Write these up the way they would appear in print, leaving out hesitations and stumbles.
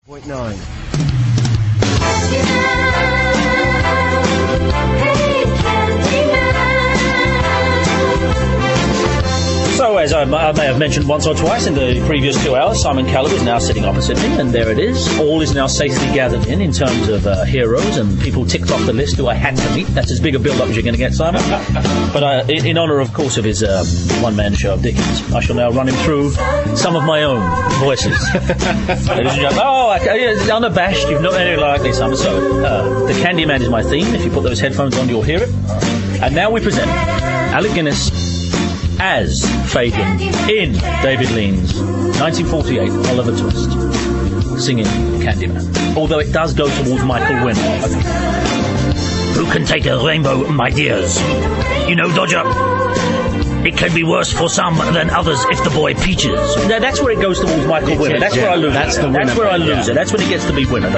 0.9. So, as I may have mentioned once or twice in the previous 2 hours, Simon Callow is now sitting opposite me, and there it is. All is now safely gathered in terms of heroes, and people ticked off the list who I had to meet. That's as big a build-up as you're going to get, Simon. But in honour, of course, of his one-man show of Dickens, I shall now run him through some of my own voices. Ladies and gentlemen, unabashed, you've not anything like this, Simon. So, the Candyman is my theme. If you put those headphones on, you'll hear it. And now we present Alec Guinness as Fagin in David Lean's 1948 Oliver Twist, singing Candyman. Although it does go towards Michael Wynn. Who can take a rainbow, my dears? You know, Dodger, it can be worse for some than others if the boy peaches. Now, that's where it goes towards Michael Winner. That's where I lose it. That's where I lose it. That's when it gets to be Winner.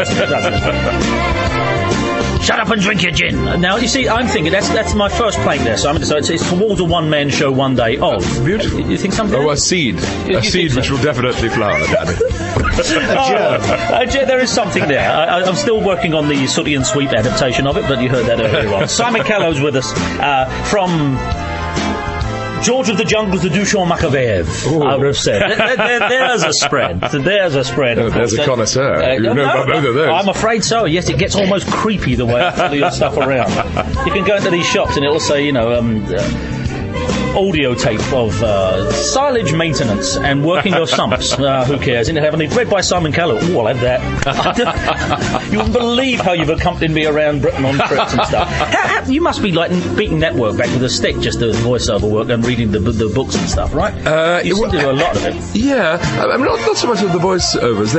Shut up and drink your gin. Now, you see, I'm thinking that's my first plank there, Simon. So it's towards a one-man show one day. Oh, beautiful. You think something? Oh, a seed. A seed which will definitely flower, Daddy. There is something there. I'm still working on the Sooty and Sweep adaptation of it, but you heard that earlier on. Simon Callow's with us from George of the Jungles, the Duchamp Macaveyev, I would have said. There's a spread. There's a spread. There's a connoisseur. You know about both of those. I'm afraid so. Yes, it gets almost creepy the way I follow your stuff around. You can go into these shops and it'll say, audio tape of silage maintenance and working your sumps. Who cares? And having it read by Simon Callow. Oh, I'll have that. You wouldn't believe how you've accompanied me around Britain on trips and stuff. You must be like beating that work back with a stick, just doing voiceover work and reading the books and stuff, right? You seem to do a lot of it. Yeah, I mean, not so much of the voiceovers.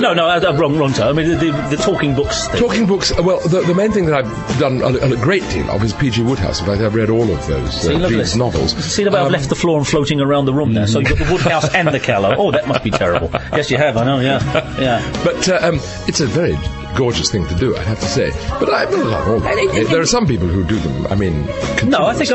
No, wrong term. I mean, the talking books thing. Talking books. Well, the main thing that I've done a great deal of is P.G. Wodehouse. In fact, I've read all of those novels. See the way I've left the floor and floating around the room there. So you've got the Woodhouse and the Callow. Oh, that must be terrible. Yes, you have. I know. Yeah. But it's a very gorgeous thing to do, I have to say. But I mean, there are some people who do them. I mean, no, I think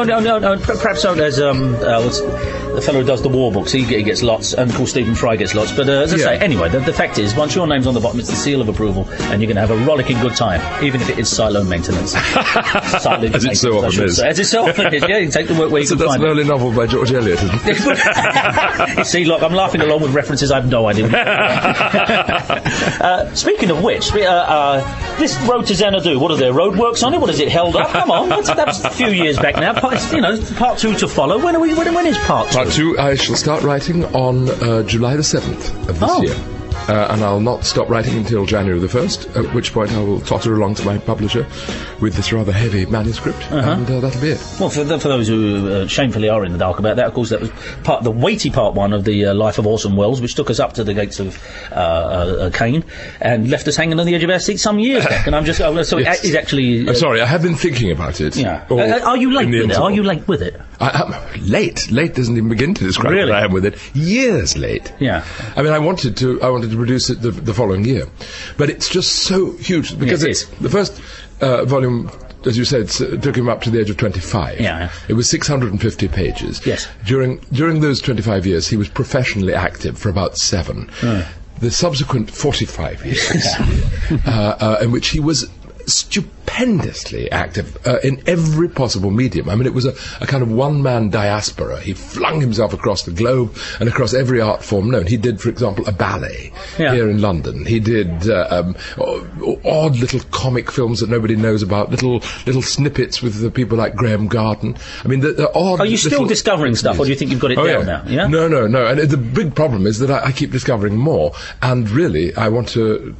perhaps there's the fellow who does the war books. He gets lots, and of course Stephen Fry gets lots. But as I say, anyway, the fact is, once your name's on the bottom, it's the seal of approval, and you're going to have a rollicking good time, even if it is silo maintenance. As it so often is. As it so often is. Yeah, you can take the work where you can find it. That's an early novel by George Eliot, isn't it? You see, look, I'm laughing along with references I have no idea. Speaking of which, this road to Xanadu, what are there, roadworks on it? What is it, held up? Come on, that's a few years back now. Part 2 to follow. When is part 2? Part 2, I shall start writing on July the 7th of this year. And I'll not stop writing until January the 1st, at which point I will totter along to my publisher with this rather heavy manuscript, and that'll be it. Well, for those who shamefully are in the dark about that, of course, that was the weighty part 1 of the life of Orson Welles, which took us up to the gates of Cain and left us hanging on the edge of our seat some years back. And I'm just... it is actually... I'm sorry, I have been thinking about it. Yeah. Are you late with it? Are you late with it? Late? Late doesn't even begin to describe what I am with it. Years late. Yeah. I mean, I wanted to produce it the following year, but it's just so huge because it's the first volume, as you said, took him up to the age of 25. Yeah. It was 650 pages. Yes. During those 25 years, he was professionally active for about 7. The subsequent 45 years, in which he was stupendously active in every possible medium. I mean, it was a kind of one-man diaspora. He flung himself across the globe and across every art form known. He did, for example, a ballet here in London. He did odd little comic films that nobody knows about, little snippets with the people like Graham Garden. I mean, the odd... Are you still discovering stuff, or do you think you've got it down now? Yeah? No. And the big problem is that I keep discovering more, and really, I want to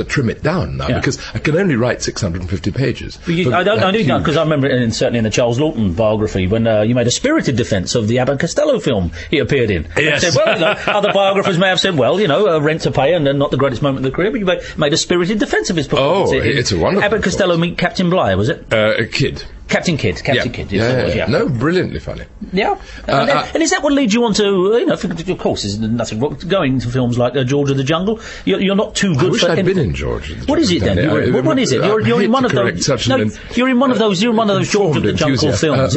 trim it down now, because I can only write 650 pages. I do know, because I remember certainly in the Charles Lawton biography when you made a spirited defence of the Abbott Costello film he appeared in. Yes. Said, other biographers may have said, rent to pay and not the greatest moment of the career, but you made a spirited defence of his performance. Oh, it's a wonderful Abbott Costello meet Captain Bligh, was it? Kid. Captain Kidd. No, brilliantly funny. Yeah. And is that what leads you on to, of course, there's nothing wrong going to films like George of the Jungle? You're not too good I wish for... I'd been in George of the Jungle. What is it then? What one is it? You're in one of those... You're in one of those George of the Jungle films.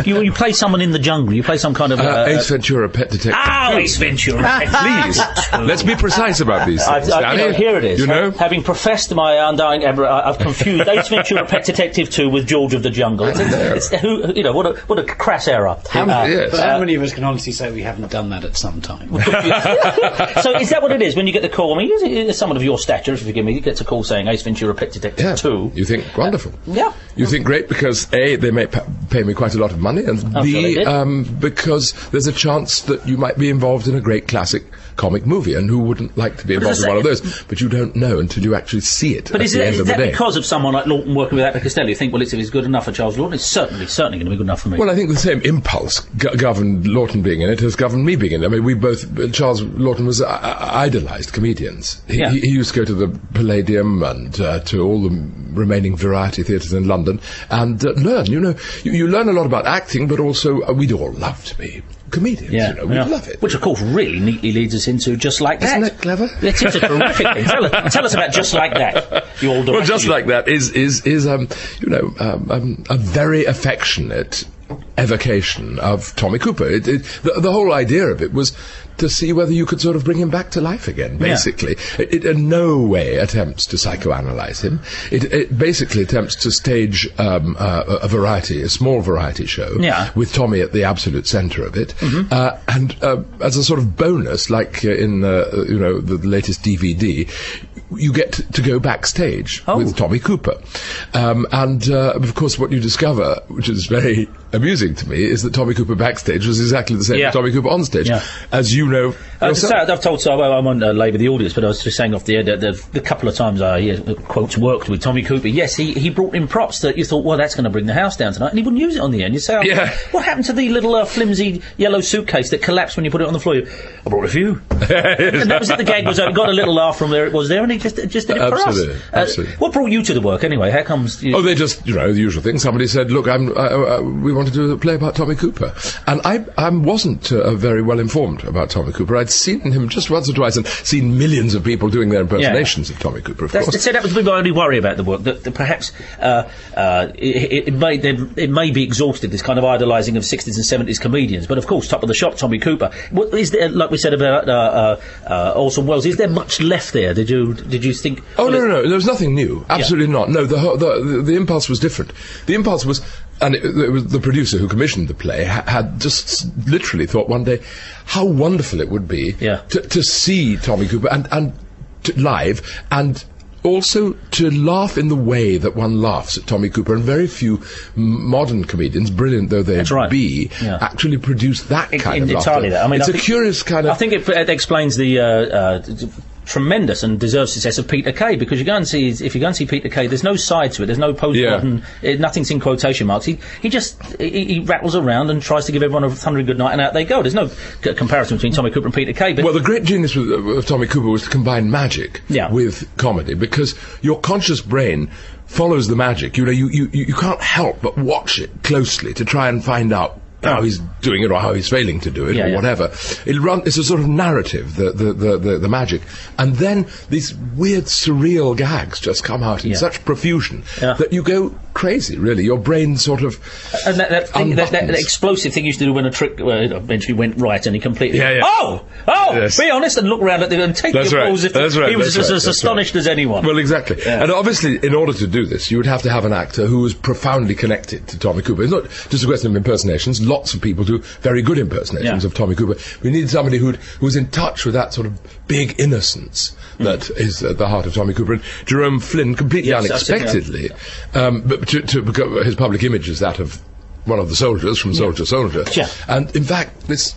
You play someone in the jungle. You play some kind of... Ace Ventura, Pet Detective. Ace Ventura. Please, let's be precise about these things. Here it is. You know? Having professed my undying... I've confused Ace Ventura, Pet Detective 2 with George of the Jungle. What a crass error. How many of us can honestly say we haven't done that at some time? So is that what it is when you get the call? I mean, someone of your stature, if you forgive me, gets a call saying Ace Ventura, Pet Detective 2. You think wonderful. Yeah. You think great because A, they may pay me quite a lot of money, and B, because there's a chance that you might be involved in a great classic comic movie, and who wouldn't like to be involved in one of those? But you don't know until you actually see it. But is that because of someone like Lawton working with Abbott Costello? You think, well, if it's good enough for Charles Lawton, it's certainly going to be good enough for me. Well, I think the same impulse governed Lawton being in it as governed me being in it. I mean, Charles Lawton was idolised comedians. He used to go to the Palladium and to all the remaining variety theatres in London and learn. You learn a lot about acting, but also we'd all love to be comedians. We'd love it. Which, of course, really neatly leads us into Just Like That. Isn't that clever? It's a terrific thing. Tell us about Just Like That. Well, Just Like That is a very affectionate evocation of Tommy Cooper. The whole idea of it was to see whether you could sort of bring him back to life again, basically. It in no way attempts to psychoanalyze him. It basically attempts to stage a small variety show with Tommy at the absolute centre of it. And as a sort of bonus, like in the latest DVD, you get to go backstage with Tommy Cooper. And of course what you discover, which is very amusing to me, is that Tommy Cooper backstage was exactly the same as Tommy Cooper on stage, as you know yourself. I've told, I won't labour the audience, but I was just saying off the air that the couple of times I, quotes, worked with Tommy Cooper, yes, he brought in props that you thought, well, that's going to bring the house down tonight, and he wouldn't use it on the end. You say, what happened to the little flimsy yellow suitcase that collapsed when you put it on the floor? I brought a few. And that was it, the gag was over, got a little laugh from there, it was there, and he just did it for us. Absolutely. What brought you to the work, anyway? How comes... they just, the usual thing. Somebody said, look, we want to do a play about Tommy Cooper. And I wasn't very well informed about Tommy Cooper. I'd seen him just once or twice and seen millions of people doing their impersonations of Tommy Cooper, of course. So that was my only worry about the work, that perhaps it may be exhausted, this kind of idolising of 60s and 70s comedians. But of course, top of the shop, Tommy Cooper. What is there, like we said about Orson Welles, is there much left there? Did you think... Oh, no, there was nothing new. Absolutely not. No, the impulse was different. The impulse was... And it was the producer who commissioned the play had just literally thought one day how wonderful it would be to see Tommy Cooper and live, and also to laugh in the way that one laughs at Tommy Cooper. And very few modern comedians, brilliant though they be, actually produce that kind of laughter. Entirely that. I mean, it's a curious kind of... I think it explains the... tremendous and deserved success of Peter Kay, because if you go and see Peter Kay, there's no side to it, there's no post-modern, nothing's in quotation marks. He rattles around and tries to give everyone a thundering good night, and out they go. There's no comparison between Tommy Cooper and Peter Kay. But well, the great genius of Tommy Cooper was to combine magic with comedy, because your conscious brain follows the magic. You can't help but watch it closely to try and find out how he's doing it or how he's failing to do it or whatever. It's a sort of narrative, the magic. And then these weird, surreal gags just come out in such profusion that you go crazy, really. Your brain sort of and that explosive thing you used to do when a trick eventually went right and he completely... Be honest and look around at them and take your balls if he was as astonished as anyone. Well, exactly. And obviously, in order to do this, you would have to have an actor who was profoundly connected to Tommy Cooper. It's not just a question of impersonations. Lots of people do very good impersonations of Tommy Cooper. We needed somebody who was in touch with that sort of big innocence that is at the heart of Tommy Cooper. And Jerome Flynn, completely unexpectedly, but to his public image is that of one of the soldiers from Soldier. And in fact, this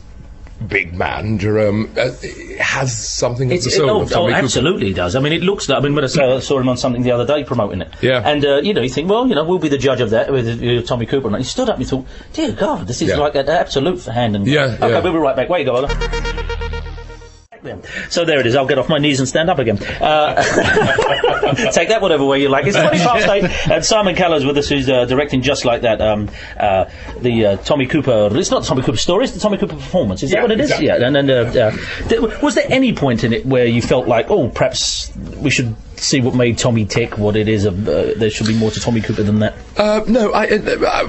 big man, Jerome, has something of the soul of Tommy Cooper. Absolutely does. I mean, it looks like... I mean, when I saw him on something the other day promoting it. And, you think, well, we'll be the judge of that with Tommy Cooper. And he stood up and he thought, dear God, this is like an absolute hand and... Okay, we'll be right back. Where you go, Ola? them. So there it is. I'll get off my knees and stand up again. Take that whatever way you like. It's 8:20, and Simon Callow's with us, who's directing Just Like That, the Tommy Cooper. It's not the Tommy Cooper story, it's the Tommy Cooper performance. Is that what it is? Exactly. Yeah. And was there any point in it where you felt like, oh, perhaps we should see what made Tommy tick, what it is, there should be more to Tommy Cooper than that? No,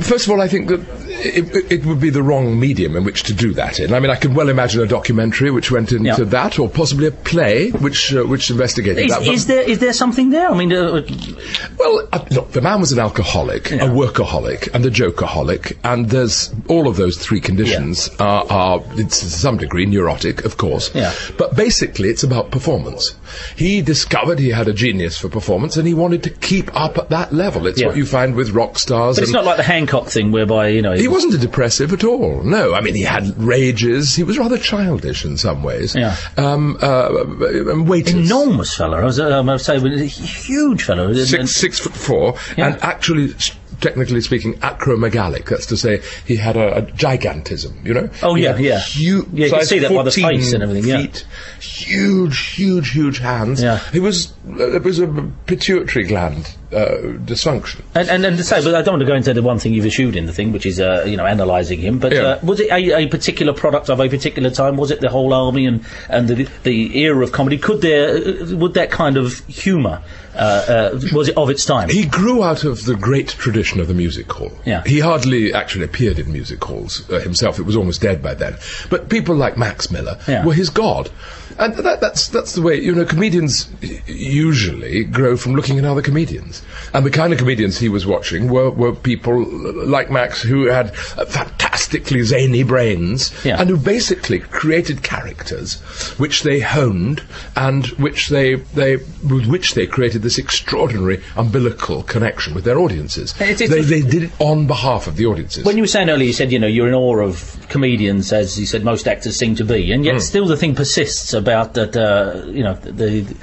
first of all, I think that it would be the wrong medium in which to do that in. I mean, I can well imagine a documentary which went into that, or possibly a play which investigated that. Is there something there? I mean... well, look, the man was an alcoholic, a workaholic, and a jokeaholic, and there's all of those three conditions are it's to some degree neurotic, of course, but basically it's about performance. He discovered he had a genius for performance, and he wanted to keep up at that level. It's what you find with rock stars. But it's not like the Hancock thing, whereby, you know... He wasn't a depressive at all, no. I mean, he had rages. He was rather childish in some ways. And waiters. Enormous fella. I would say, a huge fellow. 6'4", and actually... technically speaking, acromegalic. That's to say, he had a gigantism, you know? Oh, you can see that by the face and everything, feet, huge hands. Yeah. It was a pituitary gland dysfunction. And to say, but I don't want to go into the one thing you've eschewed in the thing, which is, analysing him, but was it a particular product of a particular time? Was it the whole army and the era of comedy? Would that kind of humour, was it of its time? He grew out of the great tradition of the music hall. Yeah. He hardly actually appeared in music halls himself. It was almost dead by then. But people like Max Miller were his god. And that's the way, comedians usually grow from looking at other comedians. And the kind of comedians he was watching were people like Max, who had fantastically zany brains, and who basically created characters which they honed, and with which they created this extraordinary umbilical connection with their audiences. They did it on behalf of the audiences. When you were saying earlier, you said, you're in awe of comedians, as you said most actors seem to be, and yet still the thing persists about that, the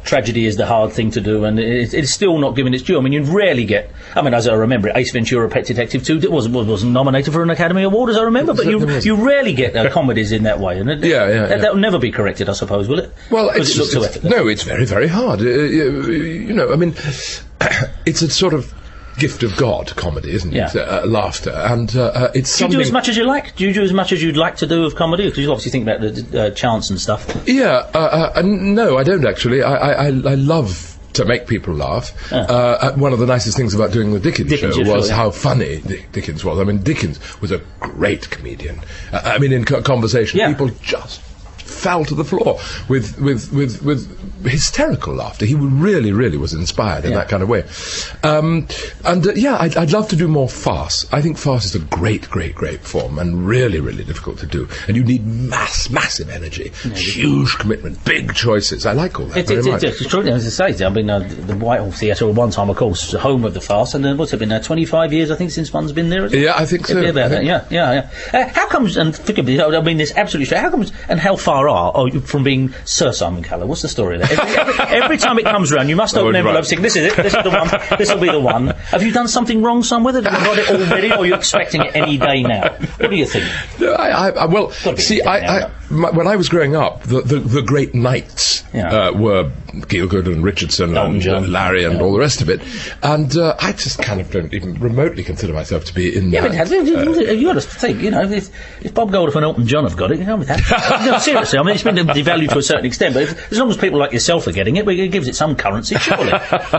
tragedy is the hard thing to do, and it's still not given its due. I mean, you rarely get... I mean, as I remember it, Ace Ventura, Pet Detective 2 wasn't nominated for an Academy Award, as I remember, but you rarely get comedies in that way, and that will never be corrected, I suppose, will it? Well, No, it's very, very hard. I mean, it's a sort of gift of God, comedy, isn't it? Laughter, and it's something... Do you do as much as you like? Do you do as much as you'd like to do of comedy? Because you obviously think about the chants and stuff. No, I don't actually. I love to make people laugh. One of the nicest things about doing the Dickens show was how funny Dickens was. I mean, Dickens was a great comedian. I mean, in conversation, people just fell to the floor with hysterical laughter. He really was inspired in that kind of way. I'd love to do more farce. I think farce is a great form, and really difficult to do. And you need massive energy, huge commitment, big choices. I like all that very much. It's extraordinary, as I say. I mean, the Whitehall Theatre at one time, of course, was the home of the farce, and what's it been now, 25 years, I think, since one's been there? Yeah, I think so. About that. Yeah. How comes, and forgive me, I mean this absolutely straight, how comes, and how far are you from being Sir Simon Callow? What's the story there? Every time it comes round, you must open an envelope saying, this is it, this is the one, this will be the one. Have you done something wrong somewhere that you've got it already, or are you expecting it any day now? What do you think? No, when I was growing up, the great knights were Gielgud and Richardson and Larry and all the rest of it, and I just kind of don't even remotely consider myself to be in that. But you got to think, if Bob Geldof and Elton John have got it, no, seriously, I mean, it's been devalued to a certain extent, but as long as people like yourself are getting it, it gives it some currency, surely.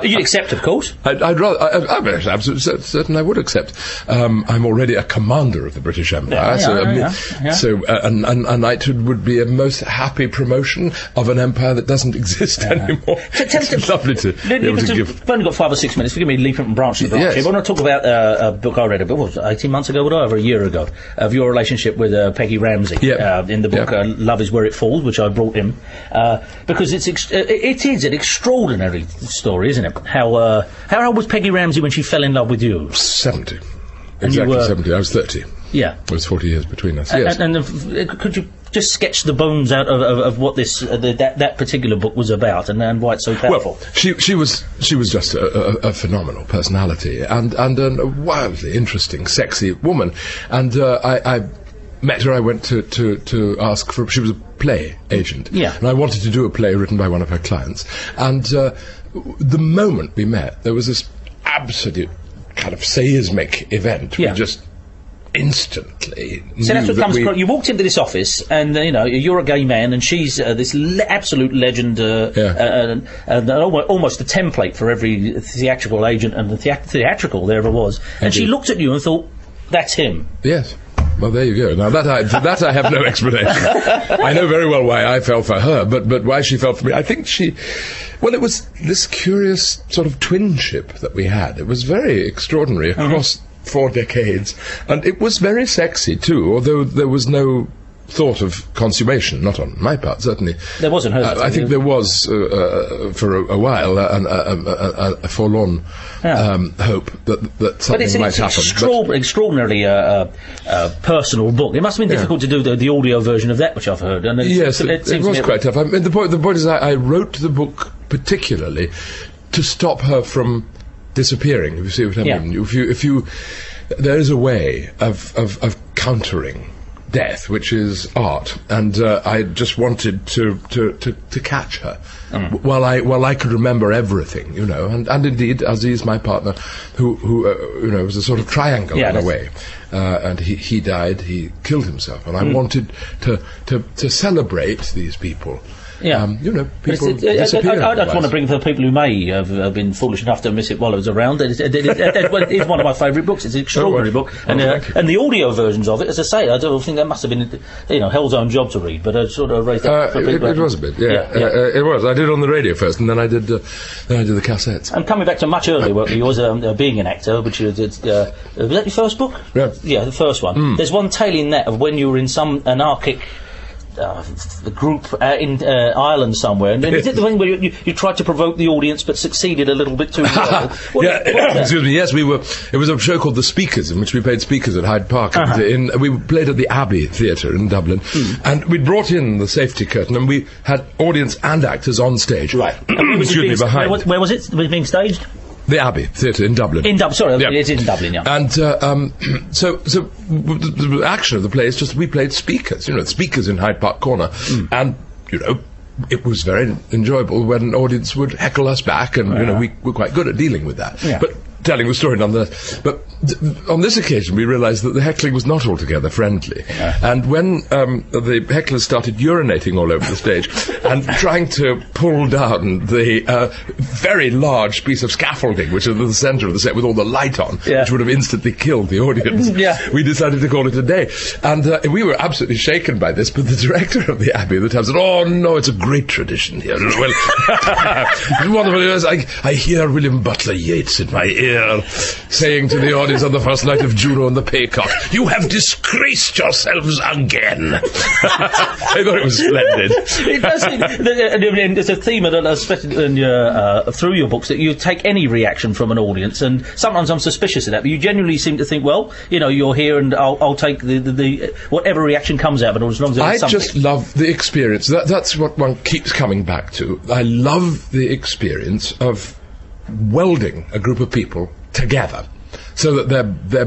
You'd accept, of course. I'm absolutely certain I would accept. I'm already a commander of the British Empire, so a knighthood would be a most happy promotion of an empire that doesn't exist anymore. It's lovely to be able to give... We've only got 5 or 6 minutes. Forgive me, leaping from branch to branch here. But I want to talk about a book I read about 18 months ago, over a year ago, of your relationship with Peggy Ramsey in the book Love Is Where It Falls, which I brought in, because it is an extraordinary story, isn't it? How old was Peggy Ramsey when she fell in love with you? 70. Exactly 70. I was 30. Yeah. There was 40 years between us, yes. And could you just sketch the bones out of what this that particular book was about and why it's so powerful? Well, she was just a phenomenal personality and a wildly interesting, sexy woman. And I met her. I went to ask for... She was a play agent. Yeah. And I wanted to do a play written by one of her clients. And the moment we met, there was this absolute kind of seismic event. Yeah. We just instantly So that's knew what that comes we- across. You walked into this office, and you're a gay man, and she's this absolute legend, and almost a template for every theatrical agent and the theatrical there ever was. And she Indeed. looked at you and thought, "That's him." Yes. Well, there you go. Now that I have no explanation. I know very well why I fell for her, but why she fell for me, I think it was this curious sort of twinship that we had. It was very extraordinary across 4 decades, and it was very sexy too, although there was no thought of consummation, not on my part, certainly. There wasn't hers. I think there was, for a while, a forlorn hope that something might happen. Extraordinarily personal book. It must have been difficult to do the audio version of that, which I've heard. And Yes, it it seems was to me- quite tough. I mean, the point is, I wrote the book particularly to stop her from disappearing. If you see what I Yeah. mean, there is a way of countering death, which is art, and I just wanted to catch her while I could remember everything, and indeed Aziz, my partner, who was a sort of triangle in a way, and he died, he killed himself, and I wanted to celebrate these people. Yeah. People But I disappear. just want to bring for the people who may have been foolish enough to miss it while it was around. It's one of my favourite books. It's an extraordinary book, and the audio versions of it, as I say, I don't think that must have been hell's own job to read. But I sort of raised that for people. It was a bit, yeah. It was. I did it on the radio first, and then I did the cassettes. And coming back to much earlier work of yours, being an actor, which you did, was that your first book? Yeah. Yeah, the first one. There's one tale in that of when you were in some anarchic the group in Ireland somewhere, and is it the thing where you tried to provoke the audience but succeeded a little bit too well? Excuse me. Yes, it was a show called The Speakers, in which we played speakers at Hyde Park. We played at the Abbey Theatre in Dublin, and we brought in the safety curtain, and we had audience and actors on stage. Right. Excuse me, behind. Where was it? Was it being staged? The Abbey Theatre in Dublin. In Dublin, sorry, Yeah. it's in Dublin, yeah. And so the action of the play is just we played speakers, speakers in Hyde Park Corner, and it was very enjoyable when an audience would heckle us back, and we were quite good at dealing with that. Yeah. But telling the story nonetheless. But on this occasion, we realised that the heckling was not altogether friendly. And when the hecklers started urinating all over the stage and trying to pull down the very large piece of scaffolding, which is at the centre of the set with all the light on, which would have instantly killed the audience, we decided to call it a day. And we were absolutely shaken by this, but the director of the Abbey at the time said, "Oh, no, it's a great tradition here." Well, wonderful. I hear William Butler Yeats in my ear saying to the audience on the first night of Juno and the Paycock, "You have disgraced yourselves again." I thought it was splendid. It does seem, there's a theme, especially through your books, that you take any reaction from an audience, and sometimes I'm suspicious of that, but you genuinely seem to think, well, you're here and I'll take the whatever reaction comes out, but as long as there's something. I just love the experience. That's what one keeps coming back to. I love the experience of welding a group of people together so that their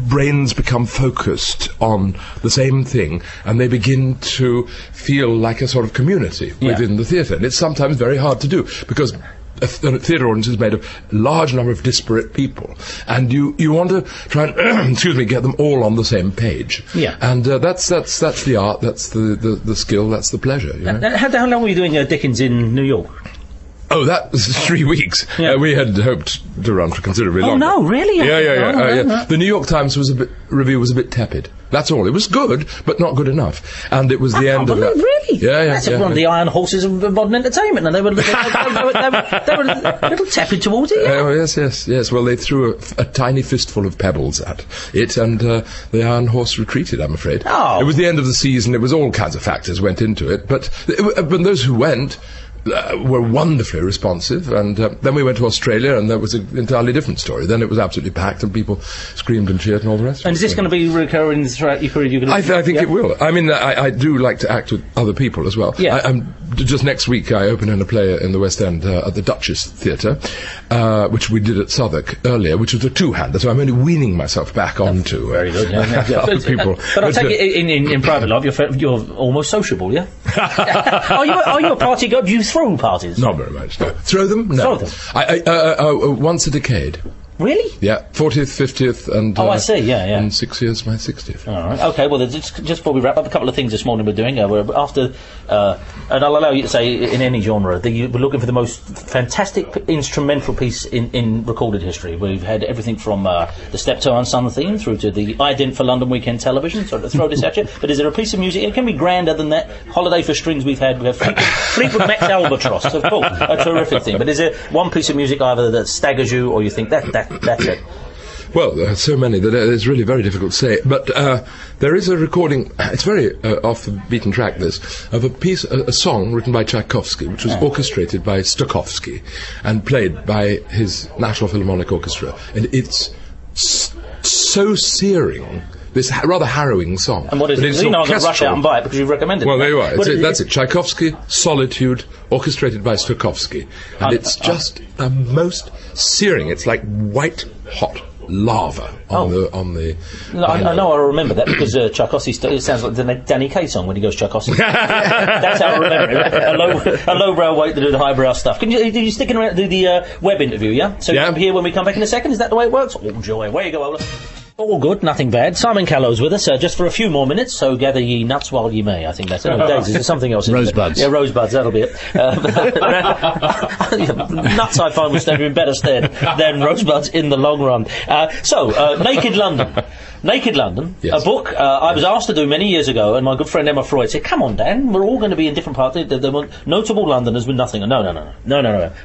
brains become focused on the same thing, and they begin to feel like a sort of community within the theatre. And it's sometimes very hard to do, because a theatre audience is made of a large number of disparate people, and you want to try and get them all on the same page. Yeah. And that's the art, that's the skill, that's the pleasure. How long were you doing Dickens in New York? Oh, that was 3 weeks. Yeah. We had hoped to run for considerably longer. Oh, no, really? Yeah. The New York Times review was a bit tepid. That's all. It was good, but not good enough. And it was the end of that. Really? Yeah. That's one of the iron horses of modern entertainment, and they were a little tepid towards it. Yeah. Yes. Well, they threw a tiny fistful of pebbles at it, and the iron horse retreated, I'm afraid. Oh. It was the end of the season. It was all kinds of factors went into it, but those who went were wonderfully responsive, and then we went to Australia, and that was an entirely different story. Then it was absolutely packed, and people screamed and cheered and all the rest. And is this going to be recurring throughout your career? I think it will. I mean, I do like to act with other people as well. Yeah. Just next week, I open in a play in the West End at the Duchess Theatre, which we did at Southwark earlier, which was a two-hander, so I'm only weaning myself back onto very good, other people. But I take it in private life, you're almost sociable, yeah? Are you a party guy? Do you throw parties? Not very much, no. Throw them? No. Throw them? Once a decade. Really? Yeah, 40th, 50th, and... I see, yeah. In 6 years, my 60th. All right, okay, well, just before we wrap up, a couple of things this morning we're doing. We're after, and I'll allow you to say, in any genre, we're looking for the most fantastic instrumental piece in recorded history. We've had everything from the Steptoe and Son theme through to the Ident for London Weekend Television, so to throw this at you. But is there a piece of music, it can be grander than that, Holiday for Strings we have Fleetwood Mac's Albatross, of course, a terrific thing. But is there one piece of music either that staggers you, or you think that's it? Well, there are so many that it's really very difficult to say. But there is a recording, it's very off the beaten track, this, of a song written by Tchaikovsky, which was orchestrated by Stokowski and played by his National Philharmonic Orchestra. And it's so searing, this rather harrowing song. And what is it? I'm going to rush out and buy it because you've recommended it. Well, there you are. That's it. Tchaikovsky, Solitude, orchestrated by Stokowski. And it's just the most searing. It's like white-hot lava on the No, I know, I remember that because Tchaikovsky, it sounds like the Danny Kaye song when he goes Tchaikovsky. That's how I remember it. A lowbrow way to do the highbrow stuff. Are you sticking around to do the web interview, yeah? So you'll be here when we come back in a second, is that the way it works? Oh, joy. Where you go, Ola? All good, nothing bad. Simon Callow's with us, just for a few more minutes, so gather ye nuts while ye may. I think that's it. No, daisies, there's something else. Rosebuds. Yeah, rosebuds, that'll be it. Nuts I find will stand you in better stead than rosebuds in the long run. Naked London. Naked London, yes. A book I was asked to do many years ago, and my good friend Emma Freud said, "Come on, Dan, we're all going to be in different parts. There were notable Londoners with nothing." No,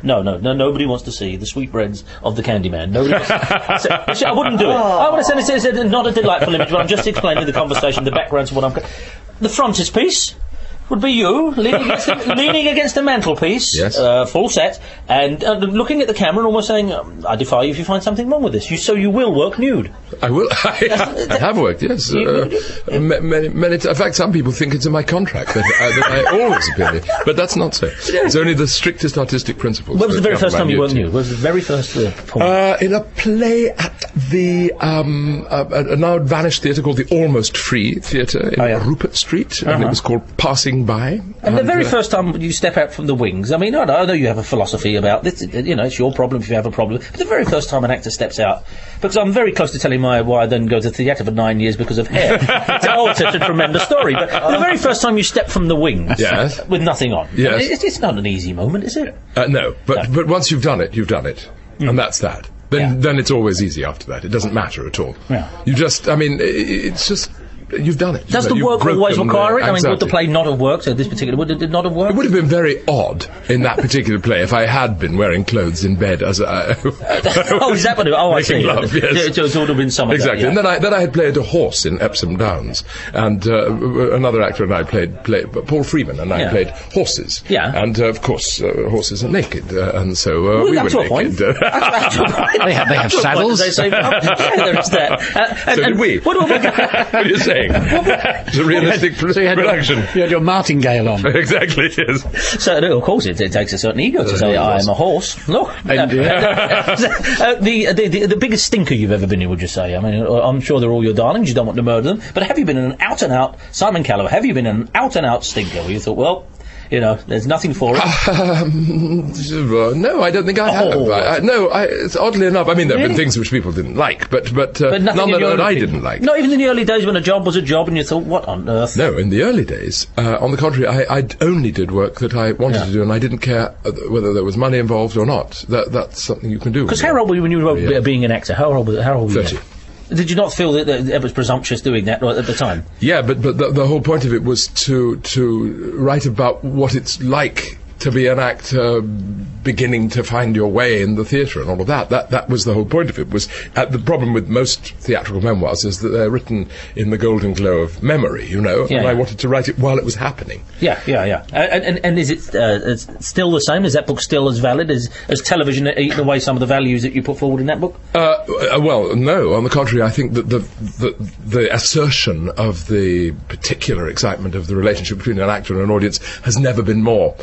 nobody wants to see the sweetbreads of the Candyman. Nobody wants I wouldn't do it. I would have said it's not a delightful image, but I'm just explaining the conversation, the background to what I'm... The frontispiece would be you, leaning against the mantelpiece, yes. Full set, and looking at the camera and almost saying, I defy you if you find something wrong with this. So you will work nude. I will. I have worked, yes. Many in fact, some people think it's in my contract that I always appear nude. But that's not so. It's only the strictest artistic principles. When was the very first time you worked nude? What was the very first performance? In a play at the a now vanished theatre called the Almost Free Theatre in Rupert Street, and it was called Passing By. And the very first time you step out from the wings, I mean, I know you have a philosophy about this, it's your problem if you have a problem, but the very first time an actor steps out, because I'm very close to telling why I then go to the theatre for 9 years because of hair. It's such a tremendous story, but the very first time you step from the wings, yes. With nothing on, yes. It's not an easy moment, is it? No, but once you've done it, and that's that. Then it's always easy after that. It doesn't matter at all. Yeah. It's just... You've done it. Does the work always require it? I mean, would the play not have worked? So this particular, would it not have worked? It would have been very odd in that particular play if I had been wearing clothes in bed as a... Oh, is that what it... Oh, I see. Love, yes. It would have been some exactly. of that, And then I had played a horse in Epsom Downs, and another actor and I played Paul Freeman, and I played horses. Yeah. And, of course, horses are naked, and so we were naked. They have saddles. There is that. So did we. What are you saying? It's a realistic production. You had your martingale on. Exactly, yes. So, of course, it takes a certain ego to say, I am a horse. Look. The biggest stinker you've ever been in, would you say? I mean, I'm sure they're all your darlings, you don't want to murder them, but have you been in an out-and-out, Simon Callow, have you been in an out-and-out stinker where you thought, well... there's nothing for it. No, I don't think I have. It's oddly enough. I mean, there have been things which people didn't like, but none that I didn't like. Not even in the early days when a job was a job, and you thought, "What on earth?" No, in the early days, on the contrary, I only did work that I wanted to do, and I didn't care whether there was money involved or not. That's something you can do. Because how old were you when you were being an actor? How old were you? 30. Did you not feel that it was presumptuous doing that at the time? Yeah, but the whole point of it was to write about what it's like to be an actor beginning to find your way in the theatre and all of that. That was the whole point of it. Was the problem with most theatrical memoirs is that they're written in the golden glow of memory, and I wanted to write it while it was happening. Yeah. And is it it's still the same? Is that book still as valid as television eaten away some of the values that you put forward in that book? Well, no. On the contrary, I think that the assertion of the particular excitement of the relationship between an actor and an audience has never been more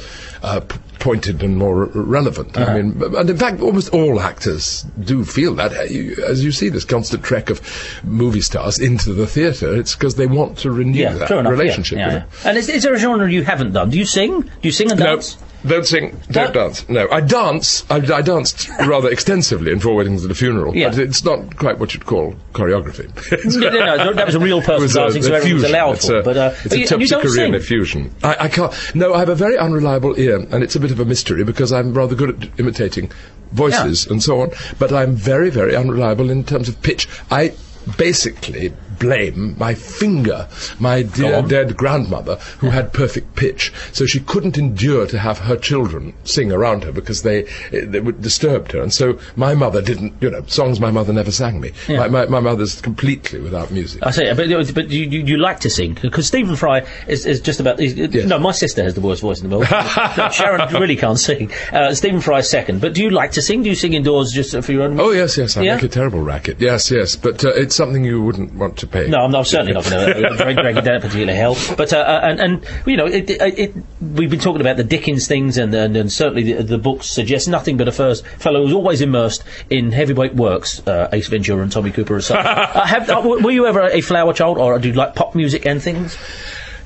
pointed and more relevant. I mean, and in fact, almost all actors do feel that. As you see this constant trek of movie stars into the theatre, it's because they want to renew that relationship. Yeah. And is there a genre you haven't done? Do you sing? Do you sing and dance? Don't sing, don't dance. No, I dance. I danced rather extensively in Four Weddings and a Funeral, but it's not quite what you'd call choreography. No, that was a real person dancing, so everyone was allowed for. It's a Terpsichorean effusion. I can't. No, I have a very unreliable ear, and it's a bit of a mystery because I'm rather good at imitating voices and so on, but I'm very, very unreliable in terms of pitch. I basically blame my finger, my dear dead grandmother, who had perfect pitch, so she couldn't endure to have her children sing around her because they would disturb her, and so my mother didn't, songs my mother never sang me. My mother's completely without music. I say, but you like to sing, because Stephen Fry is just about... No, my sister has the worst voice in the world. Sharon really can't sing. Stephen Fry's second, but do you like to sing? Do you sing indoors just for your own... Oh, yes, I make a terrible racket. Yes, but it's something you wouldn't want to pay. No, I'm certainly not going to drag it down particular hell. But we've been talking about the Dickens things, and certainly the books suggest nothing but a fellow who's always immersed in heavyweight works, Ace Ventura and Tommy Cooper and such. Were you ever a flower child, or do you like pop music and things?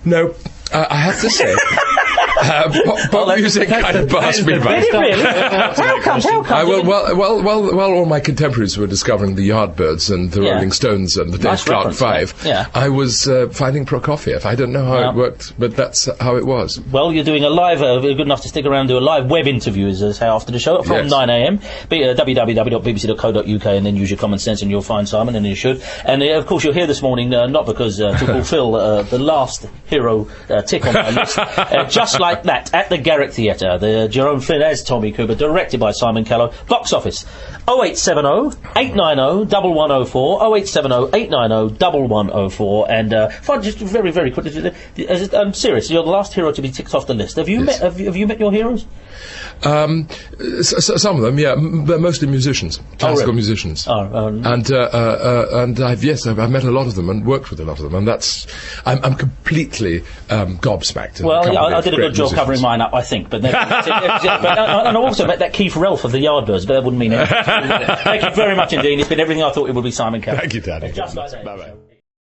No, I have to say. Pop music kind of passed me by. Really? How come? While all my contemporaries were discovering the Yardbirds and the Rolling Stones and the Dave Clark Five, I was finding Prokofiev. I don't know how it worked, but that's how it was. Well, you're doing a live, good enough to stick around and do a live web interview, as say, after the show, from 9am, www.bbc.co.uk, and then use your common sense and you'll find Simon, and you should. And, of course, you're here this morning, not because to fulfil the last hero tick on my list, just like that, at the Garrick Theatre, the Jerome Flynn as Tommy Cooper, directed by Simon Callow. Box office 0870 890 1104, 0870 890 1104, and just very, very quickly, I'm serious, you're the last hero to be ticked off the list. Have you met your heroes? Some of them, yeah. They're mostly musicians, classical musicians. And I've met a lot of them and worked with a lot of them, and I'm completely gobsmacked. Well, I did a good job covering mine up, I think. But and I also met that Keith Ralph of the Yardbirds, but that wouldn't mean anything. Thank you very much indeed. It's been everything I thought it would be, Simon Callow. Thank you, Daddy. Just like that. Bye-bye.